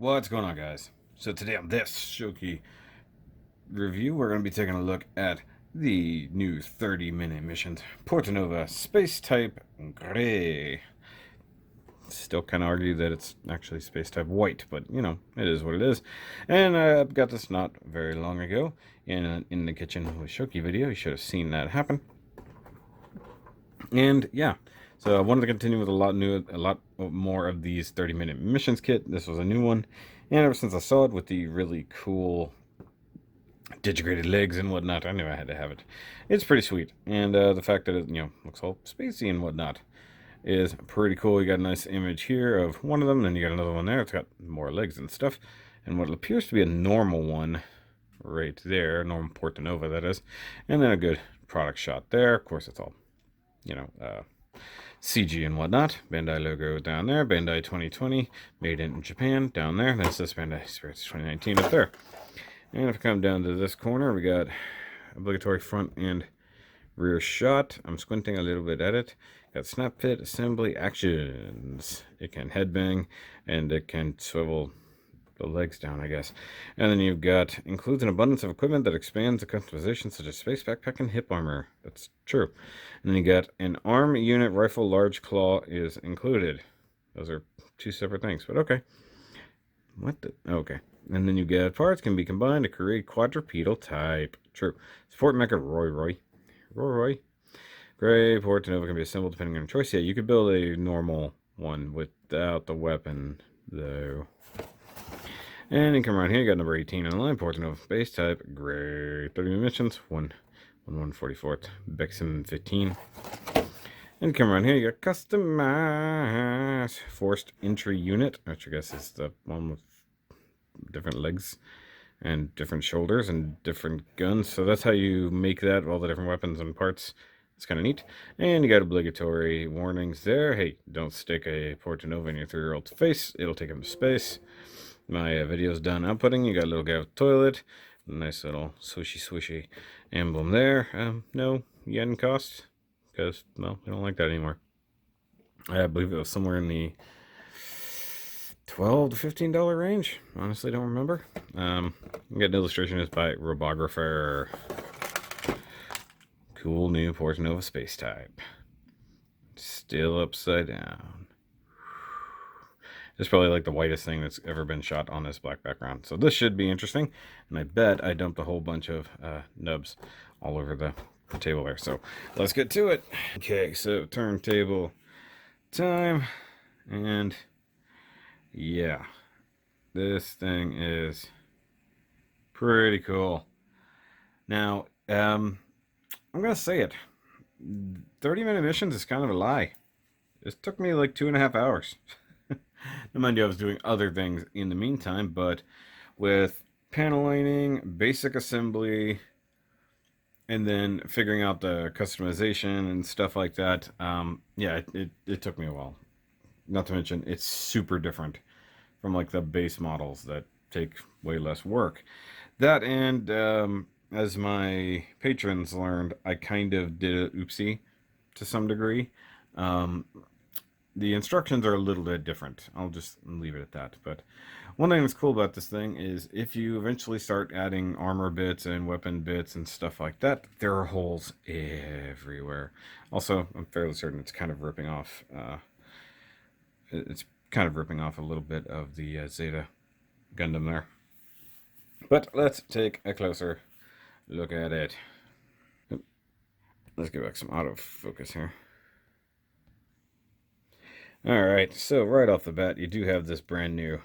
What's going on, guys? So today on this SHOKY review, we're going to be taking a look at the new 30-minute missions, PORTANOVA Space Type Gray. Still kind of argue that it's actually Space Type White, but you know, it is what it is. And I got this not very long ago in the kitchen with SHOKY video. You should have seen that happen. And yeah, so I wanted to continue with a lot more of these 30-minute missions kit. This was a new one, and ever since I saw it with the really cool digitized legs and whatnot, I knew I had to have it. It's pretty sweet, and the fact that it looks all spacey and whatnot is pretty cool. You got a nice image here of one of them, then you got another one there. It's got more legs and stuff, and what appears to be a normal one right there, normal PORTANOVA that is, and then a good product shot there. Of course, it's all CG and whatnot. Bandai logo down there. Bandai 2020, made in Japan down there. That's this Bandai Spirits 2019 up there. And if I come down to this corner, we got obligatory front and rear shot. I'm squinting a little bit at it. Got snap fit, assembly, actions. It can headbang, and it can swivel the legs down, I guess. And then you've got includes an abundance of equipment that expands the customization, such as space backpack and hip armor. That's true. And then you got an arm unit rifle, large claw is included. Those are two separate things, but okay. What the? Okay. And then you get parts can be combined to create quadrupedal type. True. Support mecha Roy. Gray PORTANOVA can be assembled depending on your choice. Yeah, you could build a normal one without the weapon, though. And then come around here, you got number 18 on the line, PORTANOVA base type, gray, 30 missions, 1/144th, Bexim 15. And come around here, you got customized forced entry unit, which I guess is the one with different legs and different shoulders and different guns. So that's how you make that, all the different weapons and parts. It's kind of neat. And you got obligatory warnings there. Hey, don't stick a PORTANOVA in your 3-year-old's face. It'll take him to space. My video's done outputting. You got a little guy with toilet. Nice little swishy emblem there. No yen cost, because, well, I don't like that anymore. I believe it was somewhere in the $12 to $15 range. Honestly, don't remember. You got an illustration is by Robographer. Cool new PORTANOVA space type. Still upside down. It's probably like the whitest thing that's ever been shot on this black background. So this should be interesting. And I bet I dumped a whole bunch of nubs all over the table there. So let's get to it. Okay, so turntable time. And yeah, this thing is pretty cool. Now, I'm going to say it. 30-minute missions is kind of a lie. This took me like 2.5 hours. Now, mind you, I was doing other things in the meantime, but with panel lining, basic assembly, and then figuring out the customization and stuff like that, yeah, it took me a while. Not to mention, it's super different from like the base models that take way less work. That and as my patrons learned, I kind of did an oopsie to some degree. The instructions are a little bit different. I'll just leave it at that. But one thing that's cool about this thing is if you eventually start adding armor bits and weapon bits and stuff like that, there are holes everywhere. Also, I'm fairly certain it's kind of ripping off. It's kind of ripping off a little bit of the Zeta Gundam there. But let's take a closer look at it. Let's get back some autofocus here. Alright, so right off the bat, you do have this brand new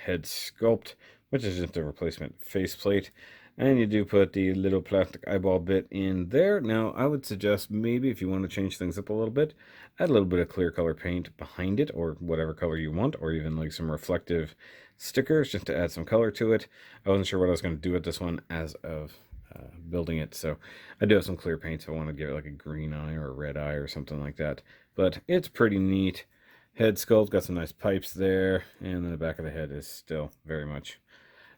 head sculpt, which is just a replacement faceplate. And you do put the little plastic eyeball bit in there. Now, I would suggest maybe if you want to change things up a little bit, add a little bit of clear color paint behind it, or whatever color you want, or even like some reflective stickers just to add some color to it. I wasn't sure what I was going to do with this one as of building it, so I do have some clear paint, so I want to give it like a green eye or a red eye or something like that. But it's pretty neat. Head sculpt, got some nice pipes there, and then the back of the head is still very much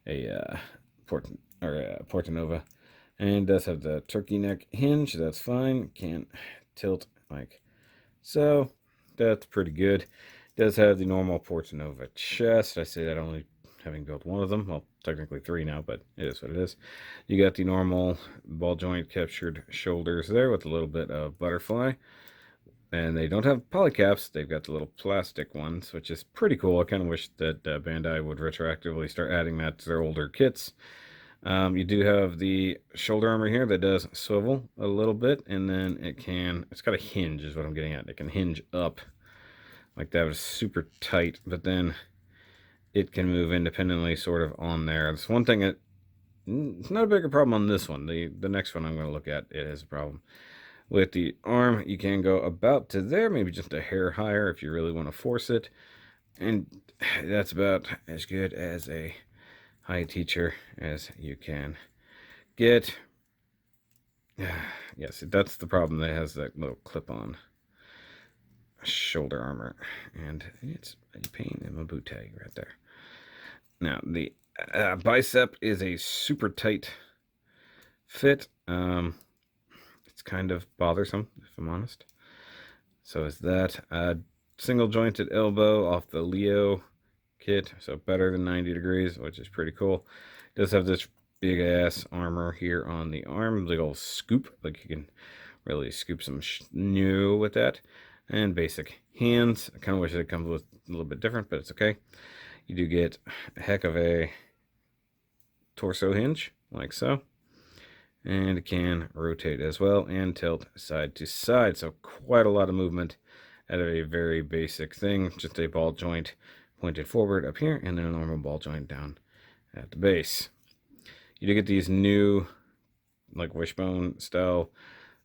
a PORTANOVA, and does have the turkey neck hinge. That's fine. Can't tilt like so. That's pretty good. Does have the normal PORTANOVA chest. I say that only having built one of them. Well, technically 3 now, but it is what it is. You got the normal ball joint captured shoulders there with a little bit of butterfly. And they don't have polycaps. They've got the little plastic ones, which is pretty cool. I kind of wish that Bandai would retroactively start adding that to their older kits. You do have the shoulder armor here that does swivel a little bit, and then it's got a hinge is what I'm getting at. It can hinge up like that. It's super tight, but then it can move independently sort of on there. That's one thing that, it's not a bigger problem on this one. The next one I'm going to look at, it has a problem. With the arm, you can go about to there, maybe just a hair higher if you really want to force it. And that's about as good as a high teacher as you can get. Yes, that's the problem. That has that little clip-on shoulder armor, and it's a pain in my boot tag right there. Now the bicep is a super tight fit. It's kind of bothersome, if I'm honest. So is that single jointed elbow off the Leo kit, so better than 90 degrees, which is pretty cool. It does have this big ass armor here on the arm, big old scoop, like you can really scoop some new with that. And basic hands. I kind of wish it comes with a little bit different, but it's okay. You do get a heck of a torso hinge, like so. And it can rotate as well and tilt side to side. So quite a lot of movement out of a very basic thing. Just a ball joint pointed forward up here, and then a normal ball joint down at the base. You do get these new, like wishbone style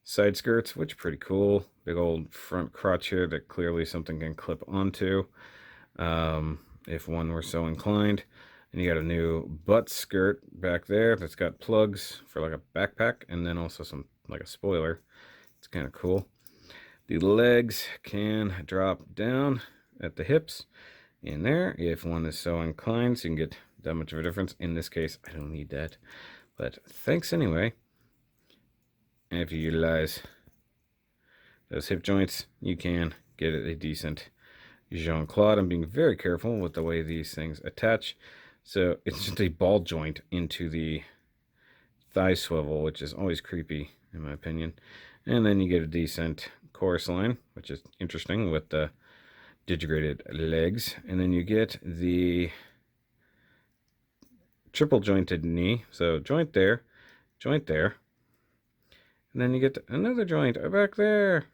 side skirts, which are pretty cool. Big old front crotch here that clearly something can clip onto, if one were so inclined. And you got a new butt skirt back there that's got plugs for like a backpack, and then also some like a spoiler. It's kind of cool. The legs can drop down at the hips in there if one is so inclined, so you can get that much of a difference. In this case, I don't need that, but thanks anyway. And if you utilize those hip joints, you can get a decent Jean-Claude. I'm being very careful with the way these things attach. So it's just a ball joint into the thigh swivel, which is always creepy in my opinion. And then you get a decent chorus line, which is interesting with the digigraded legs. And then you get the triple jointed knee. So joint there, and then you get another joint back there.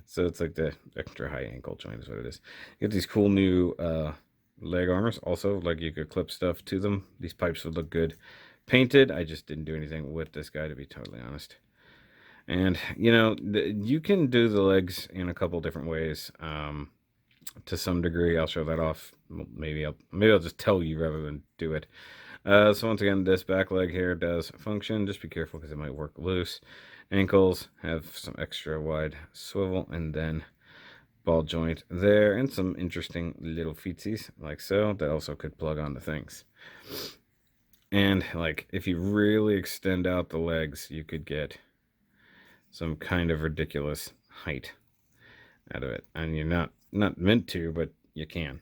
So it's like the extra high ankle joint is what it is. You get these cool new leg armors. Also, like you could clip stuff to them. These pipes would look good painted. I just didn't do anything with this guy, to be totally honest. And you know, you can do the legs in a couple different ways. To some degree, I'll show that off. Maybe I'll just tell you rather than do it. So once again, this back leg here does function. Just be careful because it might work loose. Ankles have some extra wide swivel, and then ball joint there, and some interesting little feetsies like so that also could plug onto things. And like if you really extend out the legs, you could get some kind of ridiculous height out of it, and you're not meant to, but you can.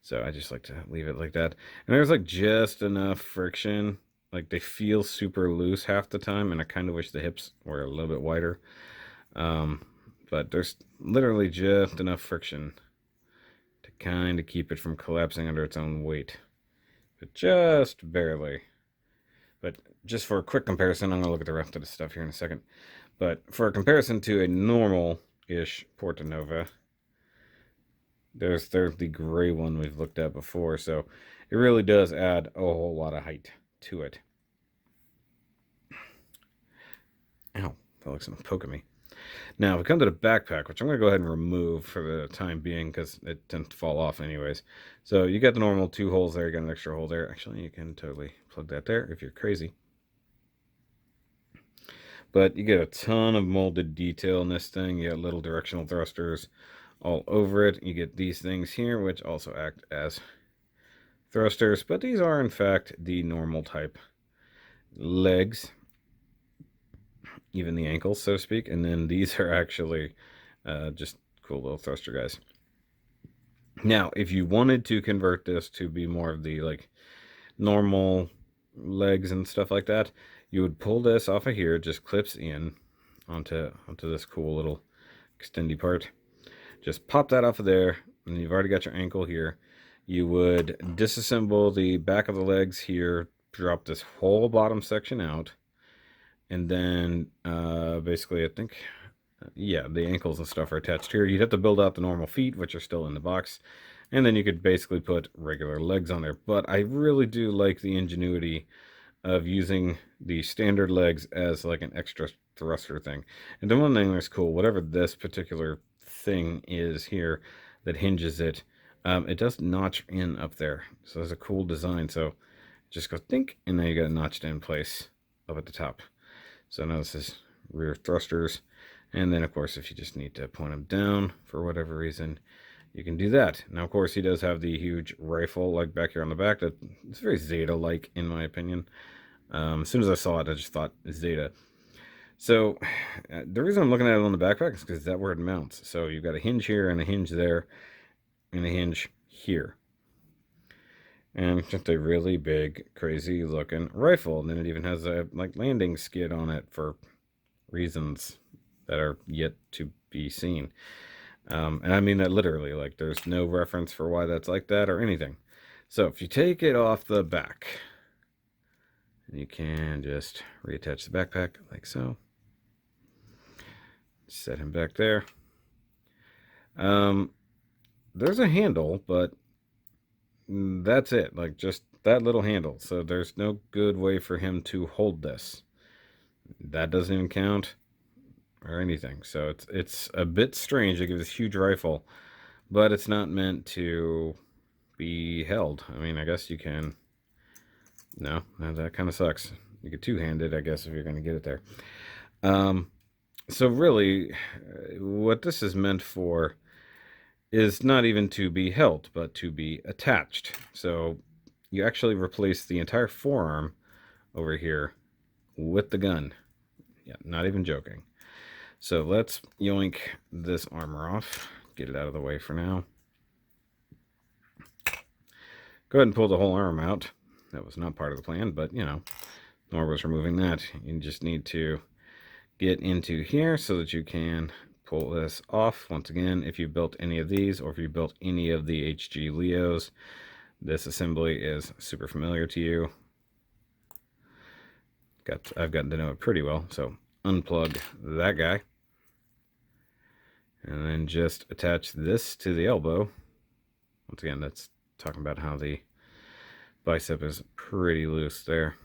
So I just like to leave it like that. And there's like just enough friction. Like they feel super loose half the time, and I kind of wish the hips were a little bit wider. But there's literally just enough friction to kind of keep it from collapsing under its own weight. But just barely. But just for a quick comparison, I'm going to look at the rest of the stuff here in a second. But for a comparison to a normal-ish PORTANOVA, there's the gray one we've looked at before, so it really does add a whole lot of height to it. Ow, that looks like a poke at me. Now, we come to the backpack, which I'm going to go ahead and remove for the time being because it tends to fall off anyways. So you got the normal 2 holes there, you got an extra hole there. Actually, you can totally plug that there if you're crazy. But you get a ton of molded detail in this thing. You got little directional thrusters all over it. You get these things here, which also act as thrusters, but these are in fact the normal type legs, even the ankles, so to speak. And then these are actually just cool little thruster guys. Now, if you wanted to convert this to be more of the like normal legs and stuff like that, you would pull this off of here, it just clips in onto this cool little extendy part. Just pop that off of there, and you've already got your ankle here. You would disassemble the back of the legs here, drop this whole bottom section out, and then basically I think yeah, the ankles and stuff are attached here. You'd have to build out the normal feet, which are still in the box, and then you could basically put regular legs on there. But I really do like the ingenuity of using the standard legs as like an extra thruster thing. And the one thing that's cool, whatever this particular thing is here that hinges it, it does notch in up there. So it's a cool design. So just go think, and now you got it notched in place up at the top. So now this is rear thrusters. And then, of course, if you just need to point them down for whatever reason, you can do that. Now, of course, he does have the huge rifle like back here on the back. That it's very Zeta-like, in my opinion. As soon as I saw it, I just thought Zeta. So the reason I'm looking at it on the backpack is because that's where it mounts. So you've got a hinge here and a hinge there and a hinge here. And just a really big, crazy looking rifle. And then it even has a like landing skid on it for reasons that are yet to be seen. And I mean that literally, like there's no reference for why that's like that or anything. So if you take it off the back, you can just reattach the backpack like so. Set him back there. There's a handle, but that's it. Like just that little handle. So there's no good way for him to hold this. That doesn't even count or anything. So it's a bit strange. It gives this huge rifle, but it's not meant to be held. I mean, I guess you can. No, that kind of sucks. You get two-handed, I guess, if you're going to get it there. So really, what this is meant for is not even to be held, but to be attached. So you actually replace the entire forearm over here with the gun. Yeah, not even joking. So let's yoink this armor off. Get it out of the way for now. Go ahead and pull the whole arm out. That was not part of the plan, but you know, nor was removing that. You just need to get into here so that you can pull this off. Once again, if you built any of these or if you built any of the HG Leos, this assembly is super familiar to you. I've gotten to know it pretty well. So unplug that guy. And then just attach this to the elbow. Once again, that's talking about how the bicep is pretty loose there.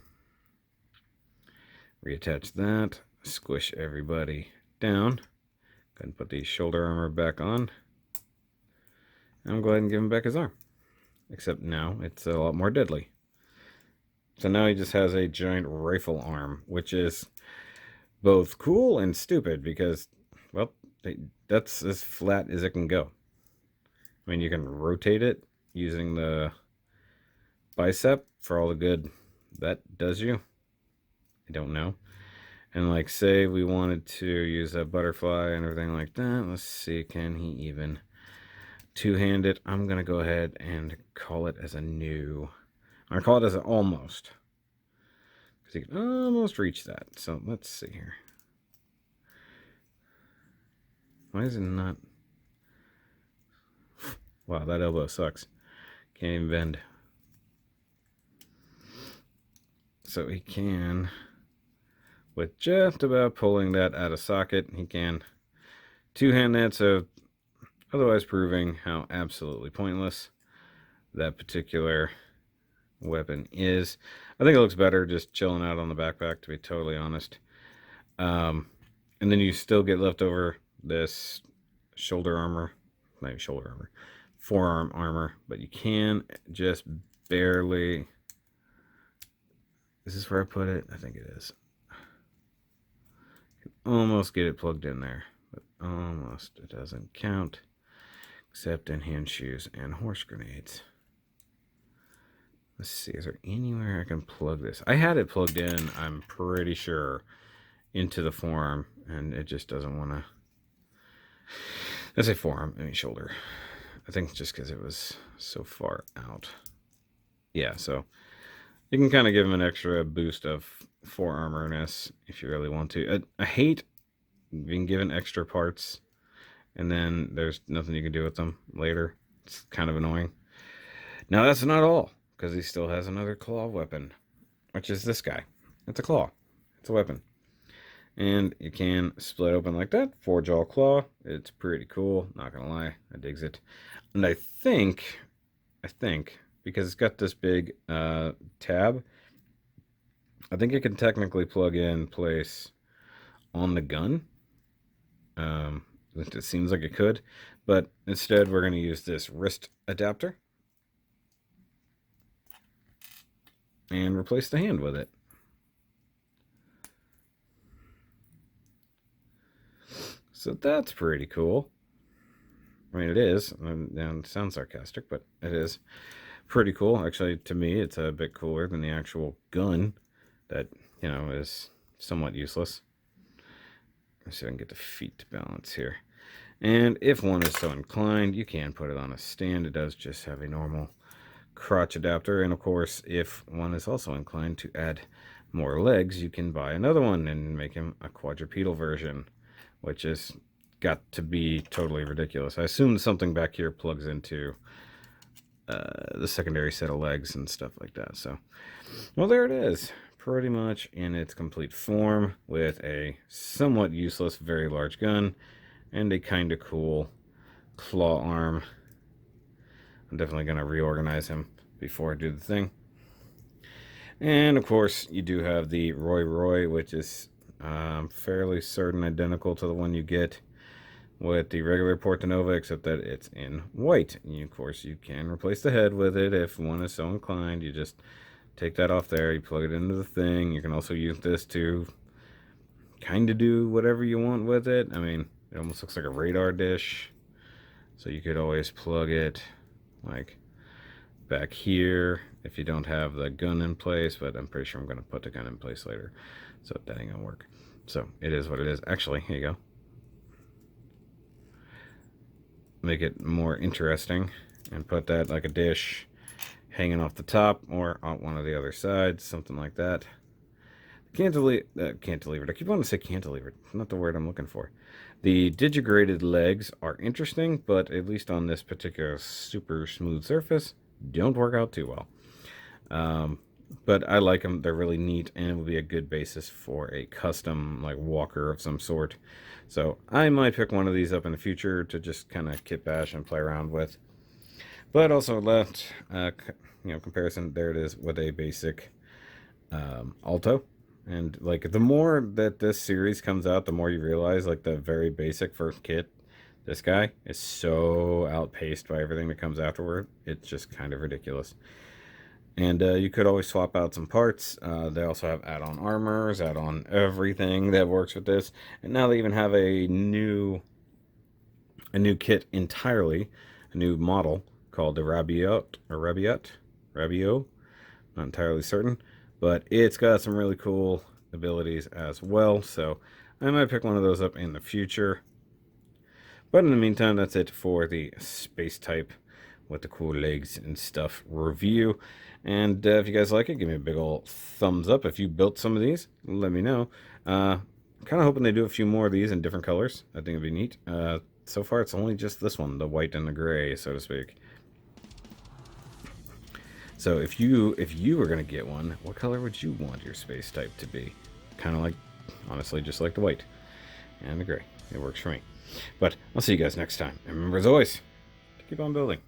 Reattach that. Squish everybody down. Go ahead and put the shoulder armor back on. And I'm go ahead and give him back his arm. Except now it's a lot more deadly. So now he just has a giant rifle arm, which is both cool and stupid because, well, that's as flat as it can go. I mean, you can rotate it using the bicep for all the good that does you. I don't know. And like, say we wanted to use a butterfly and everything like that. Let's see, can he even two-hand it? I'm going to go ahead and call it as a new. I'm going to call it as an almost. Because you can almost reach that. So let's see here. Why is it not? Wow, that elbow sucks. Can't even bend. So he can, with just about pulling that out of socket, he can two-hand that, so otherwise proving how absolutely pointless that particular weapon is. I think it looks better just chilling out on the backpack, to be totally honest. And then you still get left over this shoulder armor, not even shoulder armor, forearm armor, but you can just barely. Is this where I put it? I think it is. You can almost get it plugged in there, but almost. It doesn't count, except in hand shoes and horse grenades. Let's see, is there anywhere I can plug this? I had it plugged in, I'm pretty sure, into the forearm, and it just doesn't want to. Let's say forearm, I mean shoulder. I think just because it was so far out. Yeah, so you can kind of give him an extra boost of 4 armorness if you really want to. I hate being given extra parts and then there's nothing you can do with them later. It's kind of annoying. Now that's not all, because he still has another claw weapon, which is this guy. It's a claw. It's a weapon. And you can split open like that. 4-jaw claw. It's pretty cool. Not gonna lie, I digs it. And I think, because it's got this big tab, I think it can technically plug in place on the gun. It seems like it could, but instead we're going to use this wrist adapter and replace the hand with it. So that's pretty cool. I mean, it is. It sounds sarcastic, but it is pretty cool. Actually, to me, it's a bit cooler than the actual gun that, you know, is somewhat useless. Let's see if I can get the feet to balance here. And if one is so inclined, you can put it on a stand. It does just have a normal crotch adapter. And of course, if one is also inclined to add more legs, you can buy another one and make him a quadrupedal version, which is got to be totally ridiculous. I assume something back here plugs into the secondary set of legs and stuff like that. So, well, there it is. Pretty much in its complete form, with a somewhat useless, very large gun and a kind of cool claw arm. I'm definitely going to reorganize him before I do the thing. And of course, you do have the Roy, which is fairly certain identical to the one you get with the regular Portanova, except that it's in white. And of course, you can replace the head with it if one is so inclined. You just take that off there, you plug it into the thing. You can also use this to kind of do whatever you want with it. I mean, it almost looks like a radar dish. So you could always plug it like back here if you don't have the gun in place, but I'm pretty sure I'm going to put the gun in place later. So that ain't going to work. So it is what it is. Actually, here you go. Make it more interesting and put that like a dish hanging off the top or on one of the other sides, something like that. Cantilevered. I keep wanting to say cantilevered. Not the word I'm looking for. The digigraded legs are interesting, but at least on this particular super smooth surface, don't work out too well. But I like them. They're really neat, and it will be a good basis for a custom like walker of some sort. So I might pick one of these up in the future to just kind of kit bash and play around with. But also left, comparison, there it is with a basic Alto. And like the more that this series comes out, the more you realize like the very basic first kit, this guy is so outpaced by everything that comes afterward. It's just kind of ridiculous. And you could always swap out some parts. They also have add-on armors, add-on everything that works with this. And now they even have a new kit entirely, a new model called the Rabiot. Not entirely certain, but it's got some really cool abilities as well. So I might pick one of those up in the future. But in the meantime, that's it for the space type with the cool legs and stuff review. And if you guys like it, give me a big old thumbs up. If you built some of these, let me know. Kind of hoping they do a few more of these in different colors. I think it'd be neat. So far, it's only just this one, the white and the gray, so to speak. So if you were going to get one, what color would you want your space type to be? Kind of like, honestly, just like the white and the gray. It works for me. But I'll see you guys next time. And remember, as always, to keep on building.